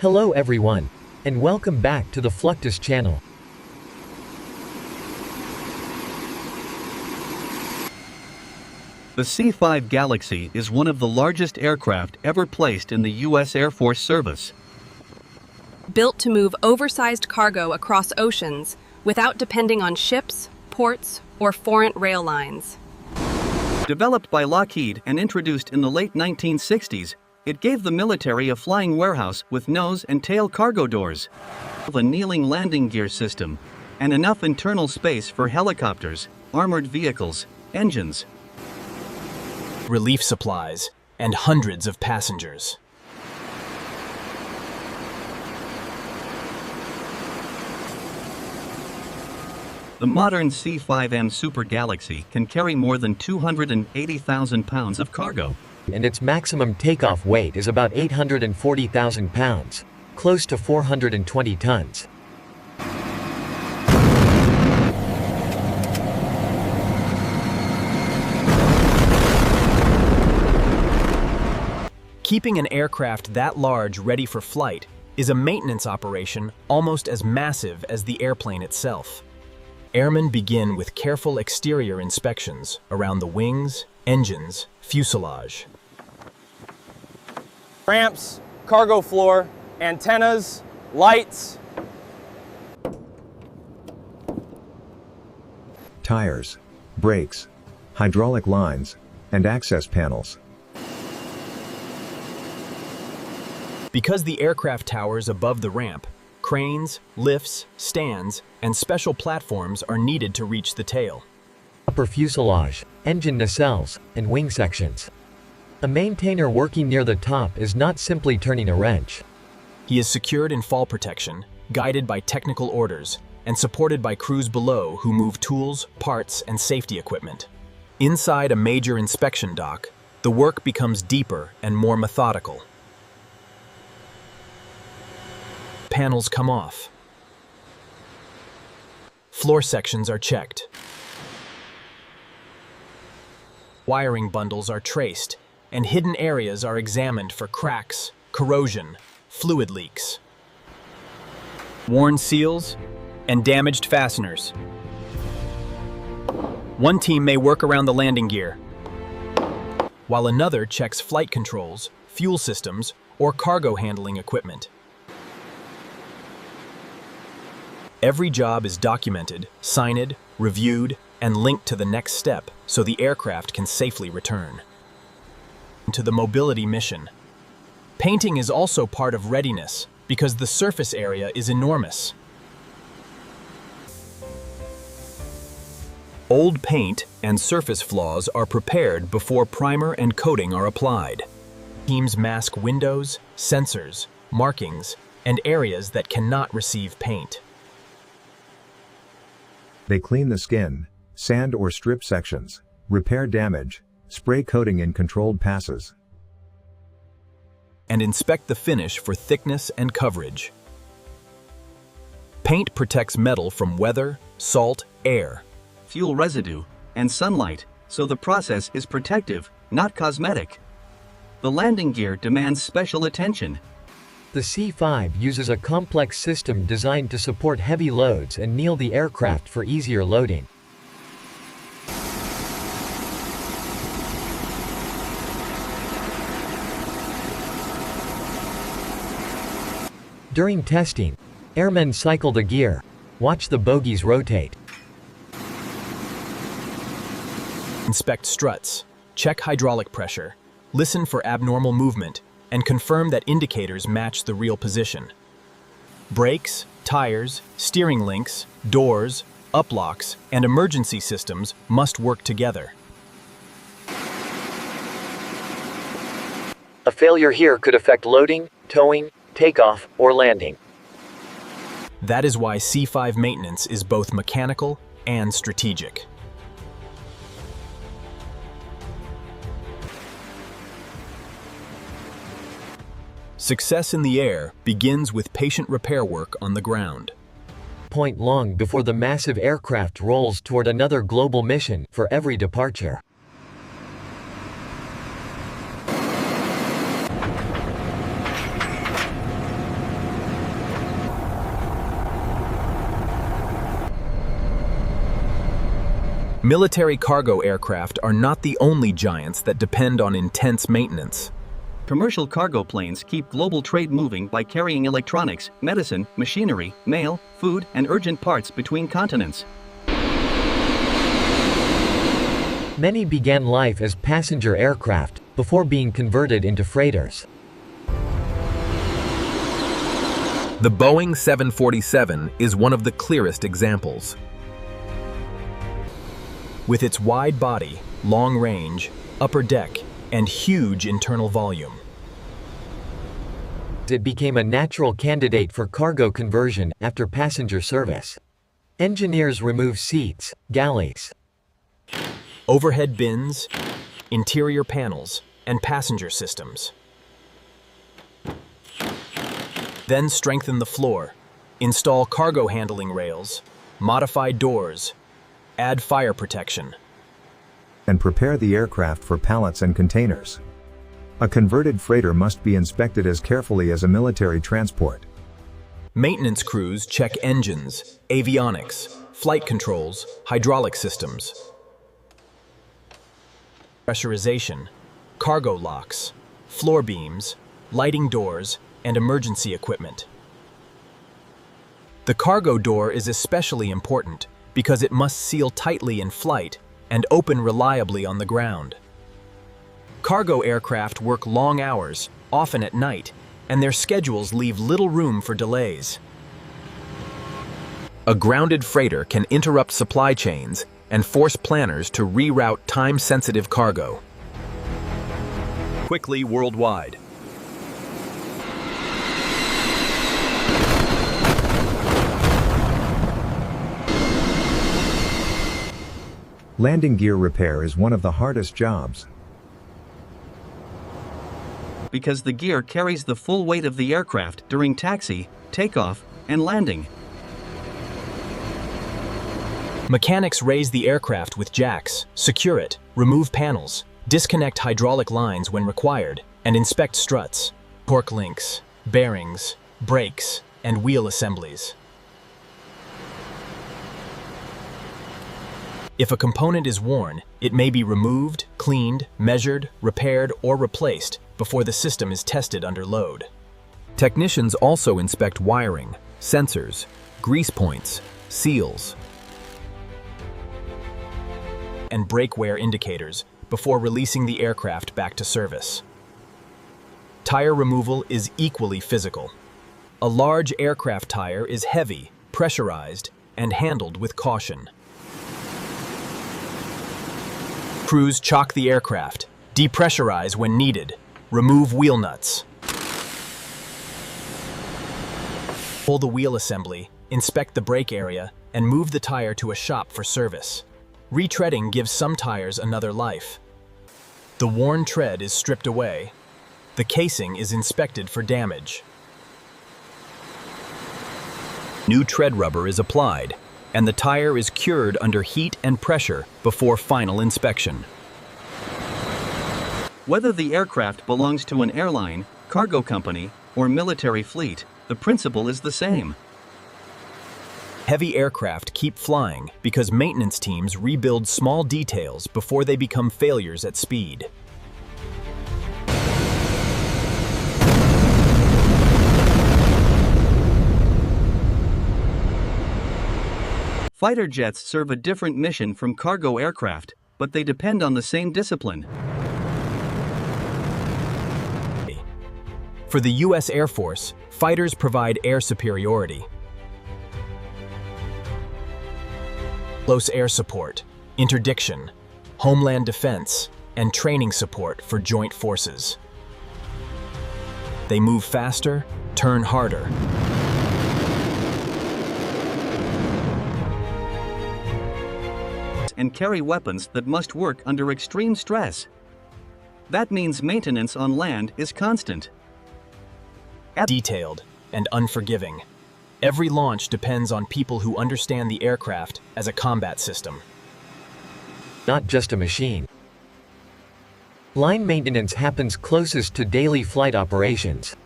Hello everyone, and welcome back to the Fluctus channel. The C-5 Galaxy is one of the largest aircraft ever placed in the U.S. Air Force service. Built to move oversized cargo across oceans without depending on ships, ports, or foreign rail lines. Developed by Lockheed and introduced in the late 1960s, it gave the military a flying warehouse with nose and tail cargo doors, a kneeling landing gear system, and enough internal space for helicopters, armored vehicles, engines, relief supplies, and hundreds of passengers. The modern C-5M Super Galaxy can carry more than 280,000 pounds of cargo. And its maximum takeoff weight is about 840,000 pounds, close to 420 tons. Keeping an aircraft that large ready for flight is a maintenance operation almost as massive as the airplane itself. Airmen begin with careful exterior inspections around the wings, engines, fuselage. Ramps, cargo floor, antennas, lights. Tires, brakes, hydraulic lines, and access panels. Because the aircraft towers above the ramp, cranes, lifts, stands, and special platforms are needed to reach the tail. Upper fuselage, engine nacelles, and wing sections. A maintainer working near the top is not simply turning a wrench. He is secured in fall protection, guided by technical orders, and supported by crews below who move tools, parts, and safety equipment. Inside a major inspection dock, the work becomes deeper and more methodical. Panels come off. Floor sections are checked. Wiring bundles are traced, and hidden areas are examined for cracks, corrosion, fluid leaks, worn seals, and damaged fasteners. One team may work around the landing gear, while another checks flight controls, fuel systems, or cargo handling equipment. Every job is documented, signed, reviewed, and linked to the next step so the aircraft can safely return to the mobility mission. Painting is also part of readiness because the surface area is enormous. Old paint and surface flaws are prepared before primer and coating are applied. Teams mask windows, sensors, markings, and areas that cannot receive paint. They clean the skin, sand or strip sections, repair damage, spray coating in controlled passes, and inspect the finish for thickness and coverage. Paint protects metal from weather, salt, air, fuel residue, and sunlight, so the process is protective, not cosmetic. The landing gear demands special attention. The C-5 uses a complex system designed to support heavy loads and kneel the aircraft for easier loading. During testing, airmen cycle the gear, watch the bogies rotate, inspect struts, check hydraulic pressure, listen for abnormal movement, and confirm that indicators match the real position. Brakes, tires, steering links, doors, uplocks, and emergency systems must work together. A failure here could affect loading, towing, takeoff, or landing. That is why C-5 maintenance is both mechanical and strategic. Success in the air begins with patient repair work on the ground. Point long before the massive aircraft rolls toward another global mission for every departure. Military cargo aircraft are not the only giants that depend on intense maintenance. Commercial cargo planes keep global trade moving by carrying electronics, medicine, machinery, mail, food, and urgent parts between continents. Many began life as passenger aircraft, before being converted into freighters. The Boeing 747 is one of the clearest examples. With its wide body, long range, upper deck, and huge internal volume, It became a natural candidate for cargo conversion after passenger service. Engineers removed seats, galleys, overhead bins, interior panels, and passenger systems. Then strengthen the floor, install cargo handling rails, modify doors, add fire protection, and prepare the aircraft for pallets and containers. A converted freighter must be inspected as carefully as a military transport. Maintenance crews check engines, avionics, flight controls, hydraulic systems, pressurization, cargo locks, floor beams, lighting doors, and emergency equipment. The cargo door is especially important because it must seal tightly in flight and open reliably on the ground. Cargo aircraft work long hours, often at night, and their schedules leave little room for delays. A grounded freighter can interrupt supply chains and force planners to reroute time-sensitive cargo quickly worldwide. Landing gear repair is one of the hardest jobs. Because the gear carries the full weight of the aircraft during taxi, takeoff, and landing. Mechanics raise the aircraft with jacks, secure it, remove panels, disconnect hydraulic lines when required, and inspect struts, torque links, bearings, brakes, and wheel assemblies. If a component is worn, it may be removed, cleaned, measured, repaired, or replaced before the system is tested under load. Technicians also inspect wiring, sensors, grease points, seals, and brake wear indicators before releasing the aircraft back to service. Tire removal is equally physical. A large aircraft tire is heavy, pressurized, and handled with caution. Crews chock the aircraft, depressurize when needed, remove wheel nuts, pull the wheel assembly, inspect the brake area, and move the tire to a shop for service. Retreading gives some tires another life. The worn tread is stripped away. The casing is inspected for damage. New tread rubber is applied, and the tire is cured under heat and pressure before final inspection. Whether the aircraft belongs to an airline, cargo company, or military fleet, the principle is the same. Heavy aircraft keep flying because maintenance teams rebuild small details before they become failures at speed. Fighter jets serve a different mission from cargo aircraft, but they depend on the same discipline. For the U.S. Air Force, fighters provide air superiority, close air support, interdiction, homeland defense, and training support for joint forces. They move faster, turn harder, and carry weapons that must work under extreme stress. That means maintenance on land is constant, detailed, and unforgiving. Every launch depends on people who understand the aircraft as a combat system, not just a machine. Line maintenance happens closest to daily flight operations.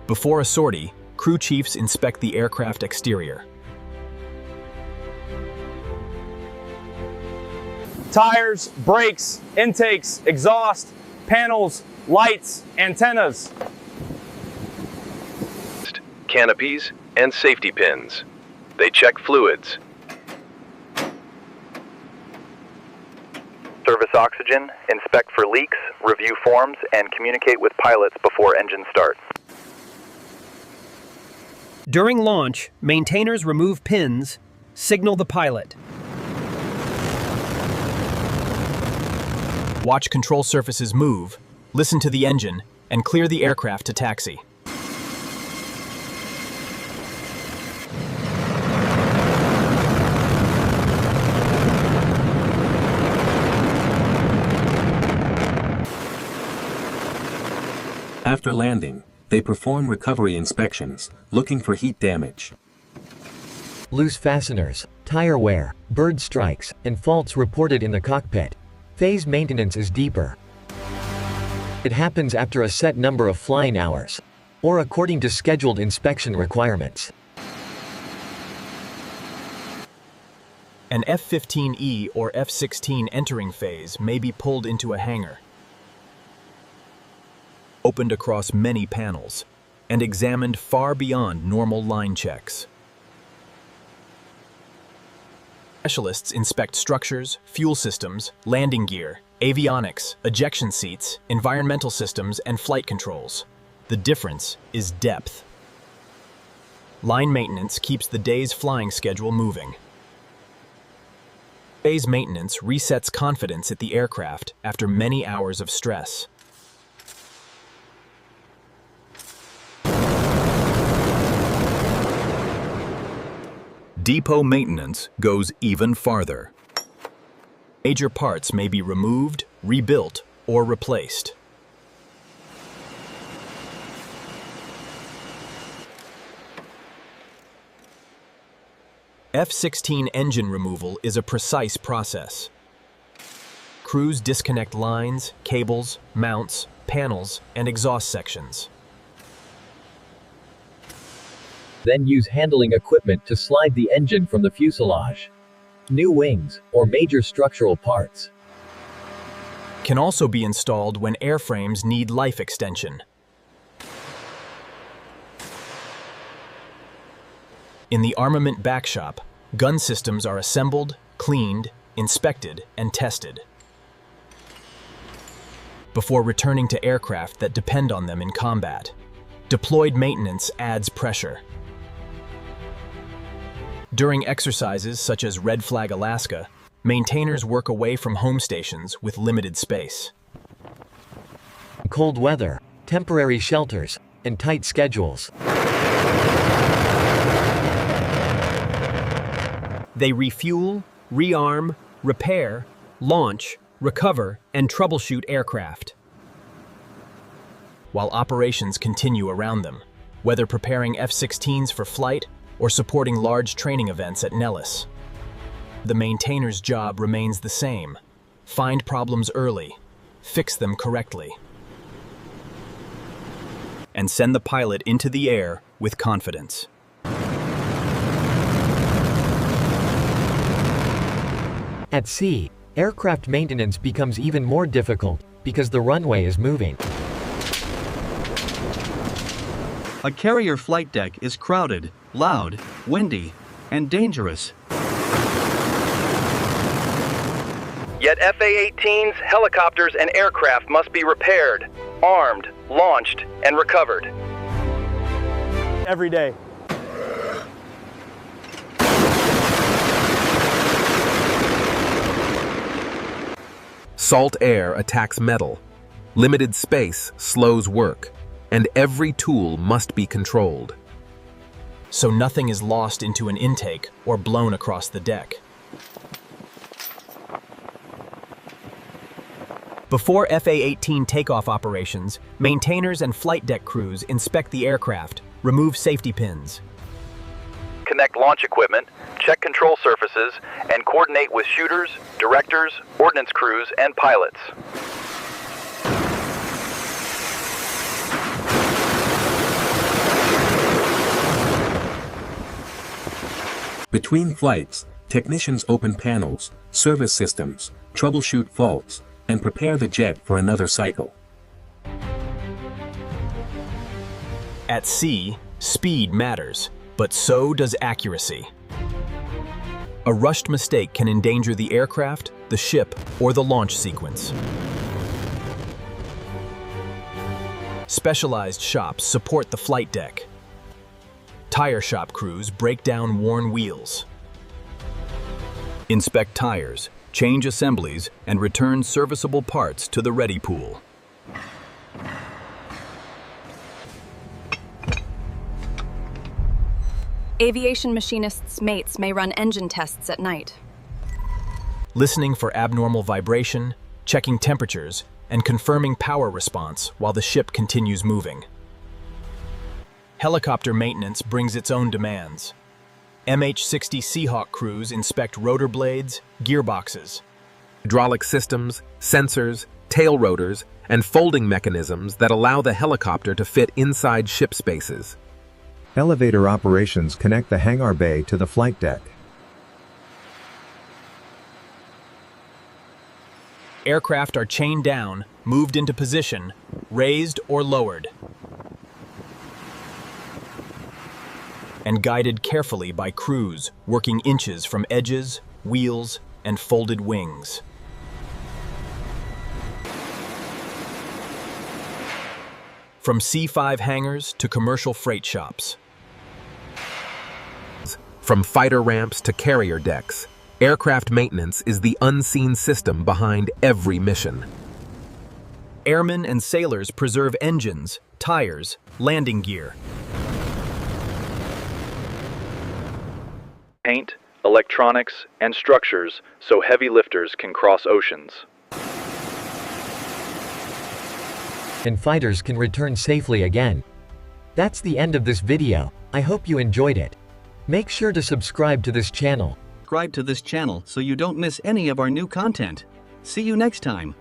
Before a sortie, crew chiefs inspect the aircraft exterior. tires, brakes, intakes, exhaust, panels, lights, antennas. Canopies, and safety pins. They check fluids. Service oxygen, inspect for leaks, review forms, and communicate with pilots before engine start. During launch, maintainers remove pins, signal the pilot. Watch control surfaces move, listen to the engine, and clear the aircraft to taxi. After landing, they perform recovery inspections, looking for heat damage. Loose fasteners, tire wear, bird strikes, and faults reported in the cockpit. Phase maintenance is deeper. It happens after a set number of flying hours, or according to scheduled inspection requirements. An F-15E or F-16 entering phase may be pulled into a hangar, opened across many panels, and examined far beyond normal line checks. Specialists inspect structures, fuel systems, landing gear, avionics, ejection seats, environmental systems, and flight controls. The difference is depth. Line maintenance keeps the day's flying schedule moving. Phase maintenance resets confidence at the aircraft after many hours of stress. Depot maintenance goes even farther. Major parts may be removed, rebuilt, or replaced. F-16 engine removal is a precise process. Crews disconnect lines, cables, mounts, panels, and exhaust sections. Then use handling equipment to slide the engine from the fuselage. New wings, or major structural parts, can also be installed when airframes need life extension. In the armament backshop, gun systems are assembled, cleaned, inspected, and tested before returning to aircraft that depend on them in combat. Deployed maintenance adds pressure. During exercises such as Red Flag Alaska, maintainers work away from home stations with limited space. Cold weather, temporary shelters, and tight schedules. They refuel, rearm, repair, launch, recover, and troubleshoot aircraft, while operations continue around them, whether preparing F-16s for flight or supporting large training events at Nellis. The maintainer's job remains the same: find problems early, fix them correctly, and send the pilot into the air with confidence. At sea, aircraft maintenance becomes even more difficult because the runway is moving. A carrier flight deck is crowded, loud, windy, and dangerous. Yet FA-18s, helicopters, and aircraft must be repaired, armed, launched, and recovered. Every day. Salt air attacks metal. Limited space slows work, and every tool must be controlled. So nothing is lost into an intake or blown across the deck. Before FA-18 takeoff operations, maintainers and flight deck crews inspect the aircraft, remove safety pins, Connect launch equipment, check control surfaces, and coordinate with shooters, directors, ordnance crews, and pilots. Between flights, technicians open panels, service systems, troubleshoot faults, and prepare the jet for another cycle. At sea, speed matters, but so does accuracy. A rushed mistake can endanger the aircraft, the ship, or the launch sequence. Specialized shops support the flight deck. Tire shop crews break down worn wheels. Inspect tires, change assemblies, and return serviceable parts to the ready pool. Aviation machinists' mates may run engine tests at night. Listening for abnormal vibration, checking temperatures, and confirming power response while the ship continues moving. Helicopter maintenance brings its own demands. MH-60 Seahawk crews inspect rotor blades, gearboxes. Hydraulic systems, sensors, tail rotors, and folding mechanisms that allow the helicopter to fit inside ship spaces. Elevator operations connect the hangar bay to the flight deck. Aircraft are chained down, moved into position, raised or lowered, and guided carefully by crews working inches from edges, wheels, and folded wings. From C-5 hangars to commercial freight shops. From fighter ramps to carrier decks, aircraft maintenance is the unseen system behind every mission. Airmen and sailors preserve engines, tires, landing gear. Paint, electronics, and structures so heavy lifters can cross oceans. And fighters can return safely again. That's the end of this video. I hope you enjoyed it. Make sure to subscribe to this channel. Subscribe to this channel so you don't miss any of our new content. See you next time.